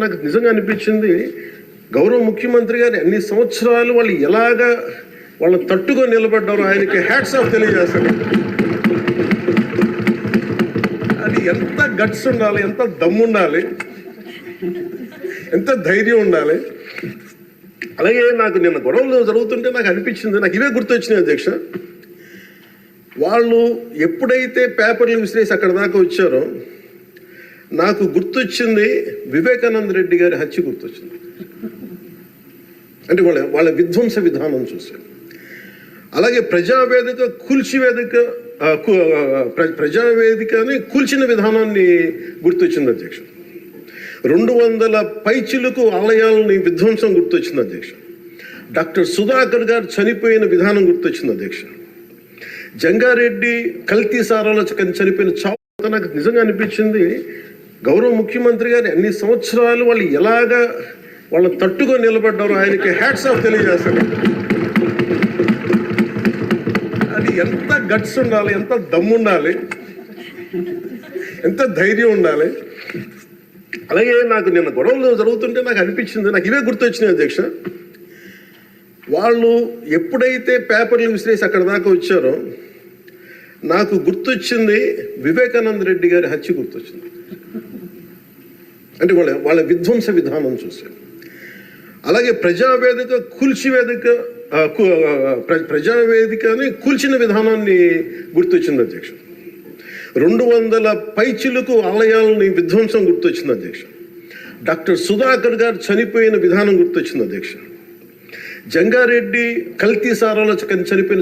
నాకు నిజంగా అనిపించింది, గౌరవ ముఖ్యమంత్రి గారు అన్ని సంవత్సరాలు వాళ్ళు ఎలాగా వాళ్ళ తట్టుగా నిలబడ్డారో ఆయనకి హ్యాట్స్ ఆఫ్ తెలియజేస్తాను. అది ఎంత గట్స్ ఉండాలి, ఎంత దమ్ము ఉండాలి, ఎంత ధైర్యం ఉండాలి. అలాగే నాకు నిన్న గొడవలు జరుగుతుంటే నాకు అనిపించింది, నాకు ఇవే గుర్తొచ్చినాయి అధ్యక్ష. వాళ్ళు ఎప్పుడైతే పేపర్లు విసిరేసి అక్కడ దాకా వచ్చారో నాకు గుర్తొచ్చింది వివేకానంద రెడ్డి గారి హత్య గుర్తొచ్చింది. అంటే వాళ్ళ విధ్వంస విధానం చూశారు. అలాగే ప్రజావేదికని కూల్చిన విధానాన్ని గుర్తొచ్చింది అధ్యక్ష. 200 పైచిలకు ఆలయాలని విధ్వంసం గుర్తొచ్చింది అధ్యక్ష. డాక్టర్ సుధాకర్ గారు చనిపోయిన విధానం గుర్తొచ్చింది అధ్యక్ష. జంగారెడ్డి కల్తీ సారాలో చనిపోయిన చావు నాకు నిజంగా అనిపించింది, గౌరవ ముఖ్యమంత్రి గారు అన్ని సంవత్సరాలు వాళ్ళు ఎలాగా వాళ్ళ తట్టుగా నిలబడ్డారో ఆయనకి హ్యాట్స్ ఆఫ్ తెలియజేస్తాను. అది ఎంత గట్స్ ఉండాలి, ఎంత దమ్ము ఉండాలి, ఎంత ధైర్యం ఉండాలి. అలాగే నాకు నిన్న గొడవలు జరుగుతుంటే నాకు అనిపించింది, నాకు ఇవే గుర్తొచ్చినాయి అధ్యక్ష. వాళ్ళు ఎప్పుడైతే పేపర్లు విసిరేసి అక్కడ దాకా వచ్చారో నాకు గుర్తొచ్చింది వివేకానంద రెడ్డి గారి హత్య గుర్తొచ్చింది. అంటే వాళ్ళ విధ్వంస విధానం చూశారు. అలాగే ప్రజావేదికని కూల్చిన విధానాన్ని గుర్తొచ్చింది అధ్యక్ష. 200 పైచిలకు ఆలయాలని విధ్వంసం గుర్తొచ్చింది అధ్యక్ష. డాక్టర్ సుధాకర్ గారు చనిపోయిన విధానం గుర్తొచ్చింది అధ్యక్ష. జంగారెడ్డి కల్తీ సారాలో చనిపోయిన